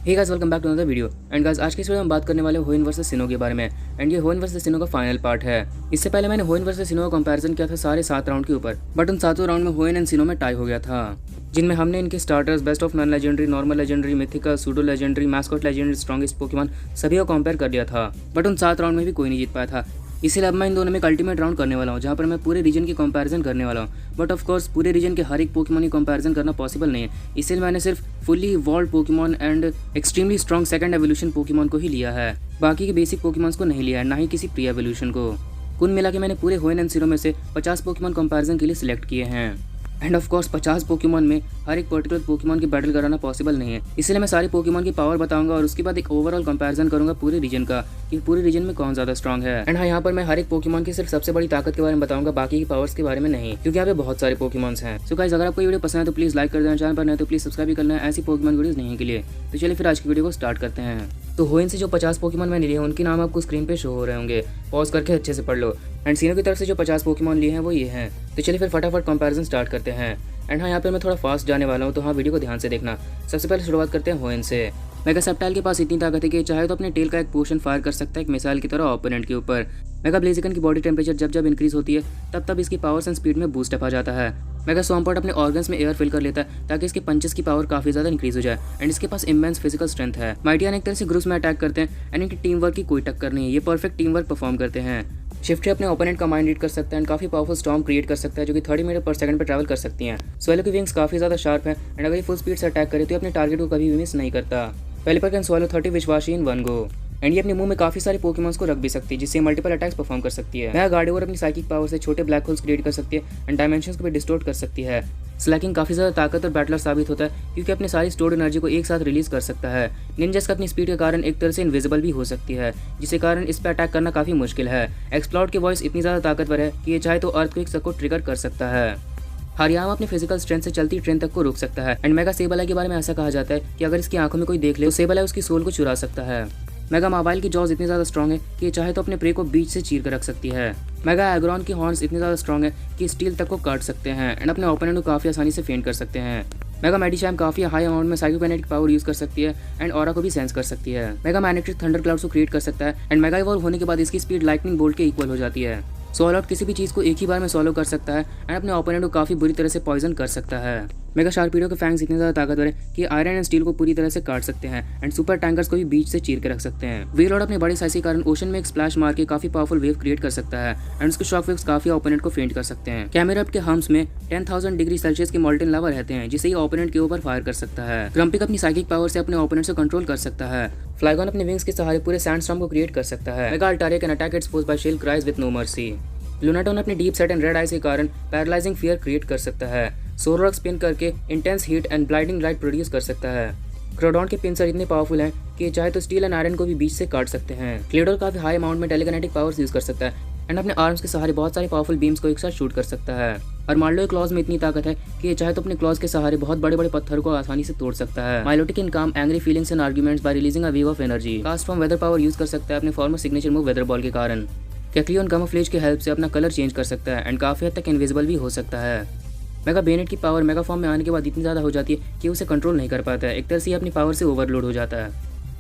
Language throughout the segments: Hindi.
Hey guys, welcome back to another video. And guys, आज की इस वीडियो में हम बात करने वाले होइन वर्सेस सिनो के बारे में। एंड ये होइन वर्सेस सिनो का फाइनल पार्ट है। इससे पहले मैंने होइन वर्सेस सिनो का कंपैरिजन किया था सारे 7 राउंड के ऊपर, बट उन 7 राउंड में होइन एंड सिनो में टाई हो गया था, जिनमें हमने इनके starters, best of non legendary, normal legendary, mythical, pseudo legendary, mascot legendary, strongest Pokemon सभी को कंपेयर कर दिया था। बट उन 7 राउंड में भी कोई नहीं जीत पाया था। इसीलिए अब मैं इन दोनों में एक अल्टीमेट राउंड करने वाला हूँ, जहाँ पर मैं पूरे रीजन की कंपैरिजन करने वाला हूँ। बट ऑफ कोर्स पूरे रीजन के हर एक पोकेमॉन की कंपैरिजन करना पॉसिबल नहीं है, इसलिए मैंने सिर्फ fully evolved Pokemon and extremely strong second evolution Pokemon को ही लिया है। बाकी के बेसिक पोकेमॉन्स को नहीं लिया है, ना ही किसी प्री एवोल्यूशन को। कुल मिला के मैंने पूरे होइन एंड सिनो में से 50 पोकेमॉन कंपैरिजन के लिए सिलेक्ट किए हैं। एंड ऑफ कोर्स 50 पोकेमॉन में हर एक पर्टिकुलर पोकेमॉन की बैटल कराना पॉसिबल नहीं है, इसलिए मैं सारे पोकेमॉन की पावर बताऊंगा और उसके बाद एक ओवरऑल कंपैरिजन करूंगा पूरे रीजन का कि पूरे रीजन में कौन ज़्यादा स्ट्रॉन्ग है। एंड हाँ, यहाँ पर मैं हर एक पोकेमॉन की सिर्फ सबसे बड़ी ताकत के बारे में बताऊंगा, बाकी की पावर्स के बारे में नहीं, क्योंकि यहाँ पे बहुत सारे पोकेमॉन्स हैं। सो गाइस, अगर आपको ये वीडियो पसंद है तो प्लीज़ लाइक कर देना, चैनल पर नहीं तो प्लीज़ सब्सक्राइब भी करना है ऐसी पोकेमॉन वीडियोस नहीं के लिए। तो चलिए फिर आज की वीडियो को स्टार्ट करते हैं। तो होइन से जो 50 पोकेमॉन मैंने लिए हैं उनके नाम आपको स्क्रीन पे शो हो रहे होंगे, पॉज करके अच्छे से पढ़ लो। एंड सिनो की तरफ से जो 50 पोकेमॉन लिए हैं वो ये हैं। तो चलिए फिर फटाफट कंपैरिजन स्टार्ट करते हैं। एंड हाँ, यहाँ पर मैं थोड़ा फास्ट जाने वाला हूँ, तो हाँ वीडियो को ध्यान से देखना। सबसे पहले शुरुआत करते हैं होइन से। मेगा सेप्टाइल के पास इतनी ताकत है कि चाहे तो अपने टेल का एक पोर्शन फायर कर सकता है एक मिसाइल की तरह ओपोनेंट के ऊपर। मेगा ब्लेजिकन की बॉडी टेम्परेचर जब जब इंक्रीज होती है तब तब इसकी पावर्स एंड स्पीड में बूस्ट अप आ जाता है। मेगा स्वॉम्पॉट अपने ऑर्गन्स में एयर फिल कर लेता है ताकि इसके पंचेस की पावर काफी ज्यादा इंक्रीज हो जाए। एंड इसके पास इमेंस फिजिकल स्ट्रेंथ है। माइटियन एक तरह से ग्रुप्स में अटैक करते हैं एंड इनकी टीम वर्क की कोई टक्कर नहीं है, ये परफेक्ट टीम वर्क परफॉर्म करते हैं। शिफ्टी अपने ओपोनेंट का माइंड रीड कर सकता है एंड काफी पावरफुल स्टॉर्म क्रिएट कर सकता है जो कि 30 मीटर पर सेकंड पर ट्रैवल कर सकती हैं। स्वेलो की विंग्स काफी ज्यादा शार्प है एंड अगर ये फुल स्पीड से अटैक करे तो ये अपने टारगेट को कभी भी मिस नहीं करता। पेलिपर कैन स्वॉलो 30 विश्वासी इन 1 गो। एंड ये अपने मुंह में काफी सारे पोकेमॉन्स को रख भी सकती है, जिससे मल्टीपल अटैक्स परफॉर्म कर सकती है। मेगा गार्डियोर अपनी साइकिक पावर से छोटे ब्लैक होल्स क्रिएट कर सकती है एंड डायमेंशंस को भी डिस्टोर्ट कर सकती है। स्लैकिंग काफी ज्यादा ताकत और बैटलर साबित होता है क्योंकि अपनी सारी स्टोर्ड एनर्जी को एक साथ रिलीज कर सकता है। निंजास का अपनी स्पीड के कारण एक तरह से इनविजिबल भी हो सकती है, जिसके कारण इस पर अटैक करना काफी मुश्किल है। एक्सप्लोड की वॉइस इतनी ज्यादा ताकतवर है कि ये चाहे तो अर्थक्वेक को ट्रिगर कर सकता है। हरियामा अपनी फिजिकल स्ट्रेंथ से चलती ट्रेन तक को रोक सकता है। एंड मेगा सेबलाई के बारे में ऐसा कहा जाता है कि अगर इसकी आंखों में कोई देख ले तो सेबलाई उसकी सोल को चुरा सकता है। मेगा मोबाइल की जॉज इतनी ज्यादा स्ट्रॉन्ग है कि ये चाहे तो अपने प्रे को बीच से चीर कर रख सकती है। मेगा एग्रॉन की हॉर्न्स इतनी ज्यादा स्ट्रॉन्ग है कि स्टील तक को काट सकते हैं एंड अपने ओपोनेंट को काफी आसानी से फेंट कर सकते हैं। मेगा मेडिशैम काफी हाई अमाउंट में साइकोकिनेटिक पावर यूज कर सकती है एंड ऑरा को भी सेंस कर सकती है। मेगा मैग्नेटिक थंडर क्लाउड्स को क्रिएट कर सकता है एंड मेगा इवॉल्व होने के बाद इसकी स्पीड लाइटनिंग बोल्ट के इक्वल हो जाती है। सोल आउट किसी भी चीज को एक ही बार में सॉलो कर सकता है एंड अपने ओपोनेंट को काफी बुरी तरह से पॉइजन कर सकता है। मेगा शार्पीडो के फैंग्स इतने ज्यादा ताकतवर है कि आयरन एंड स्टील को पूरी तरह से काट सकते हैं एंड सुपर टैंकर्स को भी बीच से चीर के रख सकते हैं। वीलॉर्ड अपने बड़े साइज के कारण ओशन में एक स्प्लैश मार के काफी पावरफुल वेव क्रिएट कर सकता है एंड उसके शॉक वेव्स काफी ओपोनेंट को फेंट कर सकते हैं। कैमेराप के हम्स में 10,000 डिग्री सेल्सियस के मॉल्टेन लावा रहते हैं, जिसे ये ओपोनेंट के ऊपर फायर कर सकता है। ग्रम्पिक अपनी साइकिक पावर से अपने ओपोनेंट को कंट्रोल कर सकता है। फ्लाइगॉन अपने विंग्स के सहारे पूरे सैंडस्टॉर्म को क्रिएट कर सकता है। Mega Altaria can attack its foes by shrill cries with no mercy. Lunatone अपने deep set and red eyes के कारण पैरालाइजिंग फियर क्रिएट कर सकता है। सोरोक स्पिन करके intense heat and blinding light produce कर सकता है। क्रोडॉन के पिंसर इतने पावरफुल हैं कि चाहे तो स्टील एंड आयरन को भी बीच से काट सकते हैं। क्लेडोर काफी हाई अमाउंट में टेलीकिनेटिक पावर्स यूज कर सकता है एंड अपने आर्म्स के सहारे बहुत सारे पावरफुल बीम्स को एक साथ शूट कर सकता है। और मार्लो क्लॉज में इतनी ताकत है कि ये चाहे तो अपने क्लॉज के सहारे बहुत बड़े बड़े पत्थर को आसानी से तोड़ सकता है। Milotic in calm angry feelings and arguments by releasing a wave of energy. Castform weather power use कर सकता है अपने former signature move weather ball के कारण। कैक्लियन कैमोफ्लेज की हेल्प से अपना कलर चेंज कर सकता है एंड काफी हद तक इनविजिबल भी हो सकता है। मेगा बेनेट की पावर मेगा फॉर्म में आने के बाद इतनी ज़्यादा हो जाती है कि उसे कंट्रोल नहीं कर पाता है, एक तरह से अपनी पावर से ओवरलोड हो जाता है।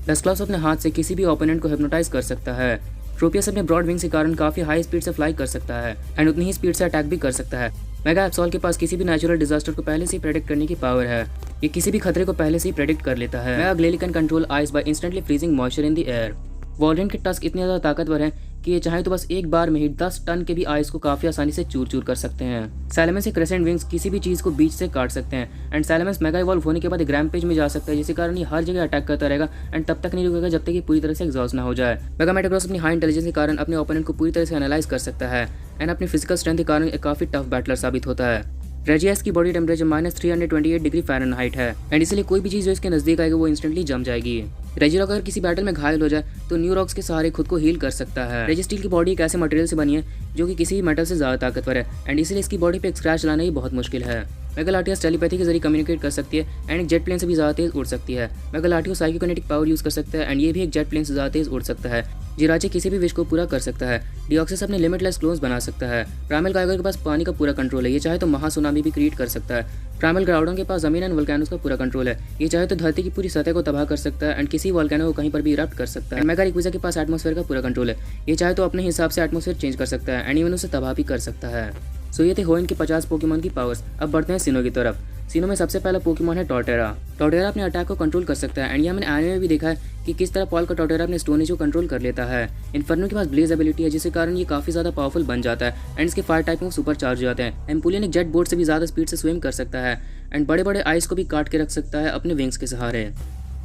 डस्क्लॉप्स अपने हाथ से किसी भी ओपोनेंट को हिप्नोटाइज कर सकता है। ट्रोपियस अपने ब्रॉड विंग्स के कारण काफी हाई स्पीड से फ्लाई कर सकता है एंड उतनी ही स्पीड से अटैक भी कर सकता है। मेगा एप्सॉल के पास किसी भी नेचुरल डिजास्टर को पहले से ही प्रेडिक्ट करने की पावर है, ये किसी भी खतरे को पहले से ही प्रेडिक्ट कर लेता है। Mega Glalie can control ice by instantly freezing moisture in the air. वॉल्डन के टस्क इतने ज़्यादा ताकतवर हैं कि ये चाहे तो बस एक बार में ही 10 टन के भी आइस को काफी आसानी से चूर चूर कर सकते हैं। सैलमस के क्रेसेंट विंग्स किसी भी चीज को बीच से काट सकते हैं एंड सैलमस मेगा इवॉल्व होने के बाद एक रैम्पेज में जा सकता है, जिसके कारण ये हर जगह अटैक करता रहेगा एंड तब तक नहीं रुकेगा जब तक कि पूरी तरह से एग्जॉस्ट ना हो जाए। मेगा मेटाग्रॉस अपनी हाई इंटेलिजेंस के कारण अपने ओपोनेंट को पूरी तरह से एनालाइज कर सकता है एंड अपनी फिजिकल स्ट्रेंथ के कारण एक काफी टफ बैटलर साबित होता है। रेजियास की बॉडी टेम्परेचर -328 डिग्री फ़ारेनहाइट है एंड इसलिए कोई भी चीज़ जो इसके नज़दीक आएगी वो इंस्टेंटली जम जाएगी। रेजिरॉक अगर किसी बैटल में घायल हो जाए तो न्यू रॉक्स के सहारे खुद को हील कर सकता है। रेजिस्टील की बॉडी एक ऐसे मटेरियल से बनी है जो कि किसी भी मेटल से ज़्यादा ताकतवर है एंड इसलिए इसकी बॉडी पे एक स्क्रैच लाना ही बहुत मुश्किल है। मेगालाटियस टेलीपैथी के जरिए कम्युनिकेट कर सकती है एंड एक जेट प्लेन से भी ज़्यादा तेज उड़ सकती है। मेगालाटियो साइकोकिनेटिक पावर यूज़ कर सकता है एंड ये भी एक जेट प्लेन से ज़्यादा तेज उड़ सकता है। जिराची किसी भी विश को पूरा कर सकता है। डिऑक्सिस अपने लिमिटलेस क्लोन्स बना सकता है। प्राइमल गाइगर के पास पानी का पूरा कंट्रोल है, ये चाहे तो महासुनामी भी क्रिएट कर सकता है। प्राइमल ग्राउडन के पास जमीन एंड वोल्केनोस का पूरा कंट्रोल है, ये चाहे तो धरती की पूरी सतह को तबाह कर सकता है एंड किसी वोल्केनो को कहीं पर भी इरप्ट कर सकता है। मेगा रिक्विजा के पास एटमॉस्फेयर का पूरा कंट्रोल है, ये चाहे तो अपने हिसाब से एटमॉस्फेयर चेंज कर सकता है एंड इवन उसे तबाह भी कर सकता है। सो ये थे होइन के 50 पोकेमॉन की पावर्स। अब बढ़ते हैं सिनो की तरफ। सिनो में सबसे पहला पोकेमॉन है टॉर्टेरा। टॉर्टेरा अपने अटैक को कंट्रोल कर सकता है एंड ये हमने एनिमे में भी देखा है कि किस तरह पॉल का टॉर्टेरा अपने स्टोन एज को कंट्रोल कर लेता है। इन्फर्नो के पास ब्लेज एबिलिटी है, जिसके कारण ये काफी ज्यादा पावरफुल बन जाता है एंड इसके फायर टाइप में सुपर चार्ज हो जाते हैं। एम्पुलियन एक जेट बोट से भी ज्यादा स्पीड से स्विम कर सकता है एंड बड़े बड़े आइस को भी काट के रख सकता है अपने विंग्स के सहारे।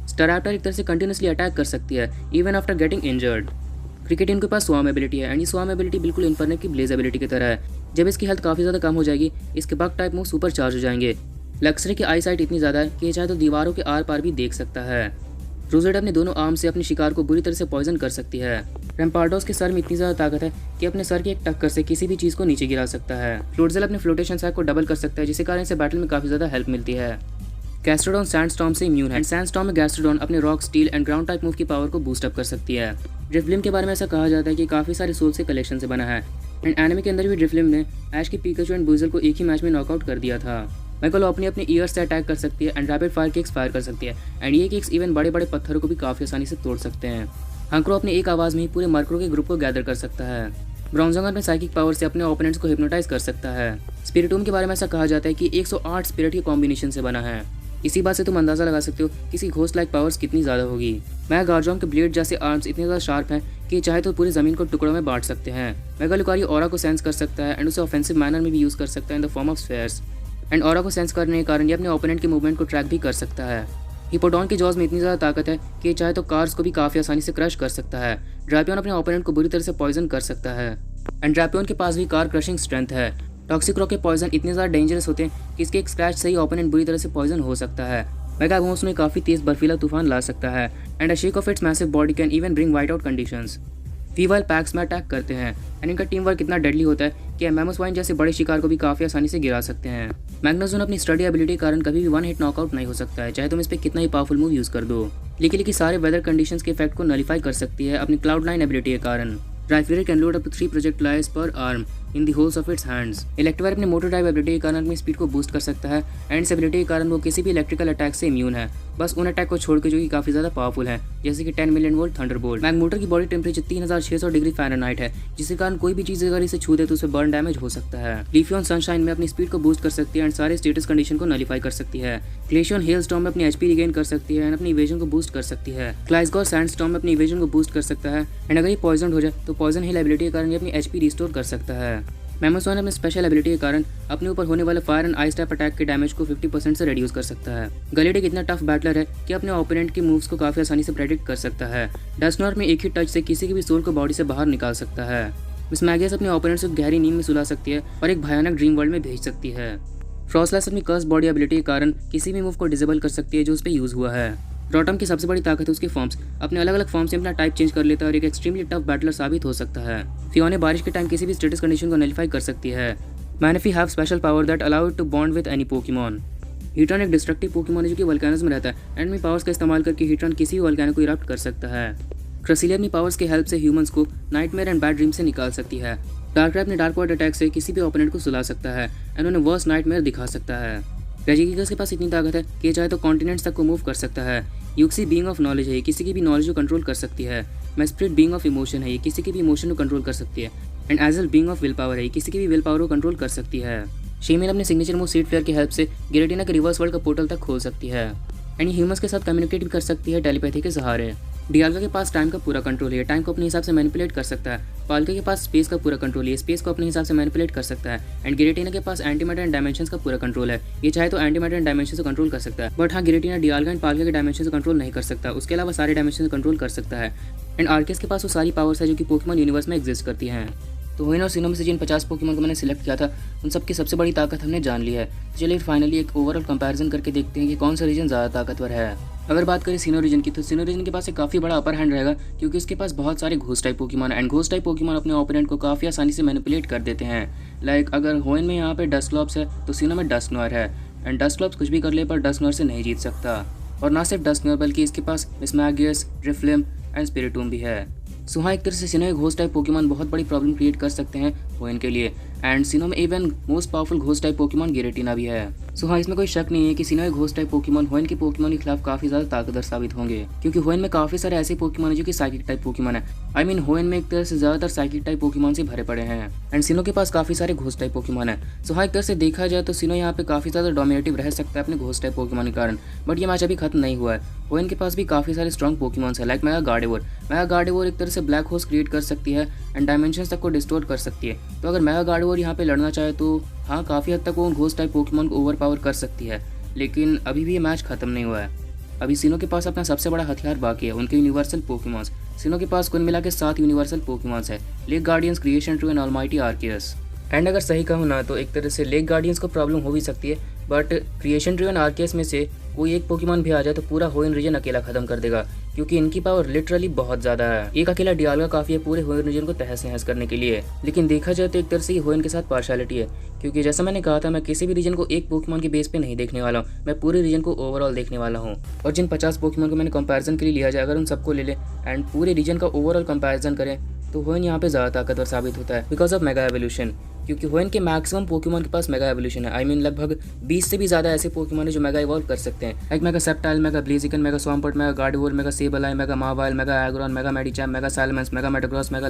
स्टारैप्टर एक तरह से कंटिन्यूसली अटैक कर सकती है इवन आफ्टर गेटिंग इंजर्ड। क्रिकेटियन के पास स्वार्म एबिलिटी है एंड ये स्वार्म एबिलिटी बिल्कुल इन्फर्नो की ब्लेज एबिलिटी की तरह है। जब इसकी हेल्थ काफी ज्यादा कम हो जाएगी, इसके bug type move super charge हो जाएंगे। लक्सरे की आई साइट इतनी ज्यादा है कि ये चाहे तो दीवारों के आर पार भी देख सकता है। रोजेट अपने दोनों आर्म से अपने शिकार को बुरी तरह से पॉइजन कर सकती है। रैम्पार्डोस के सर में इतनी ज्यादा ताकत है कि अपने सर की एक टक्कर से किसी भी चीज को नीचे गिरा सकता है। फ्लोटजेल अपने फ्लोटेशन सैक को डबल कर सकता है, जिसके कारण इसे बैटल में काफी ज्यादा हेल्प मिलती है। गैस्ट्रोडॉन सैंडस्टॉर्म से इम्यून है एंड सैंडस्टॉर्म में गैस्ट्रोडॉन अपने rock, steel and ground type move की पावर को बूस्ट अप कर सकती है। ड्रिफ्लिम के बारे में ऐसा कहा जाता है कि काफी सारे सोल से कलेक्शन से बना है एंड एनिमे के अंदर भी ड्रिफ्लिम ने ऐश की पिकाचू एंड बुइजल को एक ही मैच में नॉकआउट कर दिया था। मैकलो अपने ईयर्स से अटैक कर सकती है and rapid fire kicks fire कर सकती है एंड ये किक्स इवन बड़े बड़े पत्थरों को भी काफी आसानी से तोड़ सकते हैं। हंक्रो अपनी एक आवाज में ही पूरे मर्करो के ग्रुप को गैदर कर सकता है। ब्राउनजंगर अपने साइकिक पावर से अपने ओपोनेंट्स को हिप्नोटाइज कर सकता है। स्पिरिटूम के बारे में ऐसा कहा जाता है कि 108 स्पिरिट के कॉम्बिनेशन से बना है। इसी बात से तुम अंदाजा लगा सकते हो कि इसकी घोस्ट लाइक पावर्स कितनी ज्यादा होगी। मैगार्जॉम के ब्लेड जैसे आर्म्स इतने ज्यादा शार्प हैं कि चाहे तो पूरी जमीन को टुकड़ों में बांट सकते हैं। मेगालुकारी ऑरा को सेंस कर सकता है एंड उसे ऑफेंसिव मैनर में भी यूज कर सकता है in the form of spheres and aura को सेंस करने के कारण ये अपने ओपोनेंट के मूवमेंट को ट्रैक भी कर सकता है। हिपोडॉन की जॉज में इतनी ज्यादा ताकत है कि चाहे तो कार्स को भी काफी आसानी से क्रश कर सकता है। ड्रैपियन अपने ओपोनेंट को बुरी तरह से पॉइजन कर सकता है एंड ड्रैपियन के पास भी कार क्रशिंग स्ट्रेंथ है। टॉक्सिक रॉक के पॉइजन इतने ज्यादा डेंजरस होते हैं कि इसके एक स्क्रैच से ही ओपोनेंट बुरी तरह से पॉइजन हो सकता है। मेगागोस में काफी तेज बर्फीला तूफान ला सकता है and a shake of its massive body can even bring whiteout conditions. फीवाइल पैक्स में अटैक करते हैं एंड इनका टीम वर्क इतना डेडली होता है कि मैमोसवाइन जैसे बड़े शिकार को भी काफी आसानी से गिरा सकते हैं। मैग्नाजोन अपनी स्टडी एबिलिटी के कारण कभी भी वन हिट नॉकआउट नहीं हो सकता है, चाहे तुम इस पे कितना ही पावरफुल मूव यूज कर दो। लिकी सारे वेदर कंडीशंस के इफेक्ट को नलिफाई कर सकती है अपनी क्लाउड नाइन एबिलिटी के कारण। ड्राइफ्यूरी can load up to 3 projectiles per arm in the holes of its hands. Electivire अपने मोटर ड्राइव एबिलिटी के कारण अपनी स्पीड को बूस्ट कर सकता है एंड इस एबिलिटी के कारण वो किसी भी इलेक्ट्रिकल अटैक से इम्यून है, बस उन अटैक को छोड़ के जो कि काफी ज्यादा पावरफुल है, जैसे कि 10 मिलियन वोल्ट थंडरबोल्ट। मैगमोटर की बॉडी टेम्परेचर 3600 डिग्री फ़ारेनहाइट है, जिसके कारण कोई भी चीज अगर इसे छू दे तो उसे बर्न डैमेज हो सकता है। लीफियन सनशाइन में अपनी स्पीड को बूस्ट कर सकती है एंड सारे स्टेटस कंडीशन को नलिफाई कर सकती है। ग्लेशियन हेल स्टॉर्म में अपनी एचपी रिगेन कर सकती है एंड अपनी इवेजन को बूस्ट कर सकती है। क्लाइसगॉर सैंड स्टॉर्म में अपनी इवेजन को बूस्ट कर सकता है एंड अगर ये पॉइजन हो जाए तो पॉइजन हिल एबिलिटी के कारण ये अपनी एचपी रिस्टोर कर सकता है। मैमोसवाइन अपने स्पेशल एबिलिटी के कारण अपने ऊपर होने वाले fire and ice type attack के डैमेज को 50% से रिड्यूस कर सकता है। गलेड एक इतना टफ बैटलर है कि अपने ओपोनेंट के मूव्स को काफी आसानी से प्रेडिक्ट कर सकता है। डस्टनॉर्क में एक ही टच से किसी की भी सोल को बॉडी से बाहर निकाल सकता है। मिस मैगियस अपने ओपोनेंट्स को गहरी नींद में सुला सकती है और एक भयानक ड्रीम वर्ल्ड में भेज सकती है। फ्रॉस्टलाइस अपनी कर्स बॉडी एबिलिटी के कारण किसी भी मूव को डिसेबल कर सकती है जो उस पर यूज हुआ है। रोटम की सबसे बड़ी ताकत है उसके फॉर्म्स, अपने अलग अलग फॉर्म से अपना टाइप चेंज कर लेता है और एक एक्सट्रीमली टफ बैटलर साबित हो सकता है। फियोने बारिश के टाइम किसी भी स्टेटस कंडीशन को नलिफाई कर सकती है। Manaphy have special power that allow it to bond with any Pokemon. Heatran एक डिस्ट्रक्टिव पोकेमॉन है जो कि वोल्केनोस में रहता है। एनिमी पावर्स का इस्तेमाल करके हीट्रॉन किसी भी वोल्केनो को इरप्ट कर सकता है। क्रसीलिया अपनी पावर्स की हेल्प से ह्यूमंस को नाइटमेयर एंड बैड ड्रीम से निकाल सकती है। डार्कrai अपने डार्क वाइड अटैक से किसी भी ओपोनेंट को सुला सकता है एंड उन्हें वर्स्ट नाइटमेयर दिखा सकता है। रेजिगिगस के पास इतनी ताकत है कि चाहे तो कॉन्टिनेंट्स तक को मूव कर सकता है। यूक्सी बीइंग ऑफ नॉलेज है, ये किसी की भी नॉलेज को कंट्रोल कर सकती है। मेस्प्रिट बीइंग ऑफ इमोशन है, ये किसी की भी इमोशन को कंट्रोल कर सकती है। एंड एजल बीइंग ऑफ विल पावर है, ये किसी की भी विल पावर को कंट्रोल कर सकती है। शेमिन अपने सिग्नेचर मूव सीड फ्लेयर की हेल्प से गिरेटिना के रिवर्स वर्ल्ड का पोर्टल तक खोल सकती है एंड ये ह्यूमंस के साथ कम्युनिकेट भी कर सकती है टेलीपैथी के सहारे। डियाल्गा के पास टाइम का पूरा कंट्रोल है, टाइम को अपने हिसाब से मैनिपुलेट कर सकता है। पाल्के के पास स्पेस का पूरा कंट्रोल है, स्पेस को अपने हिसाब से मैनिपुलेट कर सकता है। एंड गिरेटिना के पास एंटीमैटर एंड डायमेंशंस का पूरा कंट्रोल है, ये चाहे तो एंटीमैटर एंड डायमेंशन से कंट्रोल कर सकता है। बट हाँ, गिरेटिना डियाल्गा एंड पाल्के के डायमेंशन से कंट्रोल नहीं कर सकता, उसके अलावा सारे डायमेंशन से कंट्रोल कर सकता है। एंड आर्केस के पास वो सारी पावर्स है जो कि पोकेमॉन यूनिवर्स में एग्जिस्ट करती हैं। तो होइन और सिनो में से जिन 50 पोकेमॉन को मैंने सिलेक्ट किया था उन सबकी सबसे बड़ी ताकत हमने जान ली है। चलिए फाइनली एक ओवरऑल कंपैरिजन करके देखते हैं कि कौन सा रीजन ज़्यादा ताकतवर है। अगर बात करें सिनो रीजन की, तो सिनो रीजन के पास एक काफ़ी बड़ा अपर हैंड रहेगा, क्योंकि उसके पास बहुत सारे ghost type Pokemon and ghost type Pokemon अपने ओपोनेंट को काफ़ी आसानी से मैनिपुलेट कर देते हैं। लाइक अगर होइन में यहाँ पे डस्टक्लॉप्स है तो सिनो में डस्टनोयर है, एंड डस्टक्लॉप्स कुछ भी कर ले पर डस्टनोयर से नहीं जीत सकता। और ना सिर्फ डस्टनोयर बल्कि इसके पास मिसमैगियस, ड्रिफ्लिम एंड स्पिरिटूम भी है। सो हाँ, एक तरह से सिनो घोस्ट टाइप पोकेमॉन बहुत बड़ी प्रॉब्लम क्रिएट कर सकते हैं होइन के लिए। एंड सिनो में even most powerful ghost type Pokemon Giratina भी है। सो हाँ, इसमें कोई शक नहीं है कि सिनो घोस्ट टाइप पोकेमॉन होइन के पोकेमॉन के खिलाफ काफी ज्यादा ताकतवर साबित होंगे, क्योंकि होइन में काफी सारे ऐसे पोकेमॉन है जो कि साइकिक टाइप पोकेमॉन है। आई मीन होइन में एक तरह से ज्यादातर साइकिक टाइप पोकेमॉन से भरे पड़े हैं, एंड सिनो के पास काफी सारे घोस्ट टाइप पोकेमॉन है। सो हाँ, एक तरह से देखा जाए तो सिनो यहाँ पे काफी ज्यादा डोमिनेटिव रह सकता है अपने घोस्ट टाइप पोकेमॉन के कारण। बट ये मैच अभी खत्म नहीं हुआ है। होइन के पास भी काफी सारे स्ट्रॉन्ग पोकेमॉन्स है, लाइक मेगा गार्डेवोर। मेगा गार्डेवोर एक तरह से ब्लैक होल्स क्रिएट कर सकती है एंड डायमेंशंस तक को डिस्टोर्ट कर सकती है। तो अगर मेगा गार्डेवोर यहाँ पे लड़ना चाहे तो हाँ, काफ़ी हद तक वो घोस्ट टाइप पोकेमॉन को ओवर पावर कर सकती है। लेकिन अभी भी ये मैच खत्म नहीं हुआ है। अभी सिनो के पास अपना सबसे बड़ा हथियार बाकी है, उनके यूनिवर्सल पोकेमॉन्स। सिनो के पास कुल मिला के 7 यूनिवर्सल पोकेमॉन्स है, lake guardians, creation true and almighty Arceus. And अगर सही कहूँ ना तो एक तरह से लेक गार्डियंस को प्रॉब्लम हो भी सकती है, but creation true and Arceus में से कोई एक पोकेमॉन भी आ जाए तो पूरा होइन रीजन अकेला खत्म कर देगा, क्योंकि इनकी पावर लिटरली बहुत ज़्यादा है। एक अकेला डियालगा काफ़ी है पूरे होइन रीजन को तहस नहस करने के लिए। लेकिन देखा जाए तो एक तरह से होइन के साथ पार्शलिटी है, क्योंकि जैसा मैंने कहा था, मैं किसी भी रीजन को एक पोकेमॉन के बेस पे नहीं देखने वाला हूँ, मैं पूरे रीजन को ओवरऑल देखने वाला हूँ। और जिन 50 पोकेमॉन को मैंने कंपैरिजन के लिए लिया जाए, अगर उन सबको ले ले एंड पूरे रीजन का ओवरऑल कंपैरिजन करें तो होइन यहाँ पे ज़्यादा ताकतवर साबित होता है बिकॉज ऑफ मेगा एवोल्यूशन। क्योंकि होइन के मैक्सिमम पोकेमॉन के पास मेगा एवोल्यूशन है। आई मीन लगभग 20 से भी ज़्यादा ऐसे पोकेमॉन है जो मेगा इवॉल्व कर सकते हैं, like Mega Sceptile, Mega Blaziken, Mega Swampert, Mega Gardevoir, Mega Sableye, Mega Mawile, Mega Aggron, Mega Medicham, Mega Salamence, Mega Metagross, Mega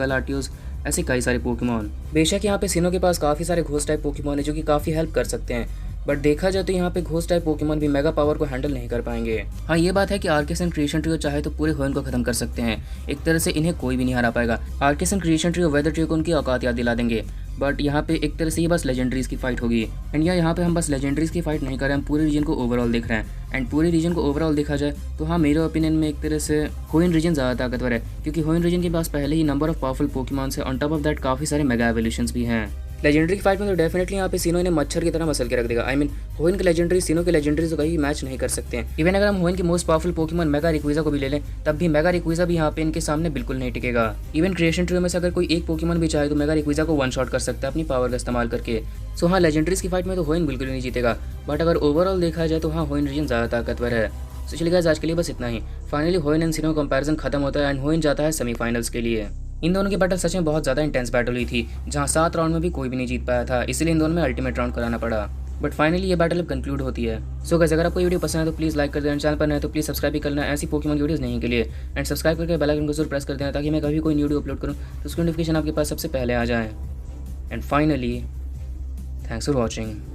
Latios, ऐसे कई सारे पोकेमॉन। बेशक यहाँ पे सिनो के पास काफ़ी सारे घोस्ट टाइप पोकेमॉन है जो कि काफ़ी हेल्प कर सकते हैं, बट देखा जाए तो यहाँ पे घोस्ट टाइप पोकेमॉन भी मेगा पावर को हैंडल नहीं कर पाएंगे। हाँ, ये बात है कि आर्कियस एंड क्रिएशन ट्रियो चाहे तो पूरे होइन को खत्म कर सकते हैं, एक तरह से इन्हें कोई भी नहीं हरा पाएगा। Arceus and creation trio weather trio को उनकी औकात याद दिला देंगे, बट यहाँ पे एक तरह से ये बस लेजेंडरीज की फाइट होगी। एंड यहाँ पे हम बस लेजेंडरीज की फाइट नहीं कर रहे हैं, हम पूरे रीजन को ओवरऑल देख रहे हैं। एंड पूरे रीजन को ओवरऑल देखा जाए तो हाँ, मेरे ओपिनियन में एक तरह से होइन रीजन ज़्यादा ताकतवर है, क्योंकि होइन रीजन के पास पहले ही नंबर ऑफ पावरफुल पोकेमॉन्स है, ऑन टॉप ऑफ दैट काफ़ी सारे मेगा एवोल्यूशंस भी हैं। लेजेंडरी की फाइट में तो डेफिनेटली यहाँ पे सिनो इन्हें मच्छर की तरह मसल के रख देगा। आई मीन होइन के लेजेंडरी सिनो के लेजेंडरी तो कहीं मैच नहीं कर सकते हैं। इवन अगर हम होइन के मोस्ट पावरफुल पोकेमॉन मेगा रिक्विजा को भी ले लें, तब भी मेगा रिक्विजा भी यहाँ पे इनके सामने बिल्कुल नहीं टिकेगा। इवन क्रिएशन ट्रियो में से अगर कोई एक पोकेमॉन भी चाहे तो मेगा रिक्विजा को वन शॉट कर सकता है अपनी पावर का इस्तेमाल करके। सो हाँ, लेजेंडरीज की फाइट में तो होइन बिल्कुल नहीं जीतेगा, बट अगर ओवरऑल देखा जाए तो हाँ, होइन रीजन ज़्यादा ताकतवर है। तो चलिए गाइस, आज के लिए बस इतना ही। फाइनली होइन एंड सिनो कंपैरिजन खत्म होता है एंड होइन जाता है सेमीफाइनल्स के लिए। इन दोनों की बैटल सच में बहुत ज़्यादा इंटेंस बैटल हुई थी, जहां 7 राउंड में भी कोई भी नहीं जीत पाया था, इसलिए इन दोनों में अल्टीमेट राउंड कराना पड़ा। बट फाइनली ये बैटल अब कंक्लूड होती है। सो गाइस, अगर आपको ये वीडियो पसंद है तो प्लीज़ लाइक कर देना, चैनल पर नए तो प्लीज़ सब्सक्राइब भी करना ऐसी पोकेमॉन वीडियोस नहीं के लिए। एंड सब्सक्राइब करके बेल आइकन को जरूर प्रेस कर देना, ताकि मैं कभी कोई वीडियो अपलोड करूँ तो उसकी नोटिफिकेशन आपके पास सबसे पहले आ जाए। And finally thanks for watching.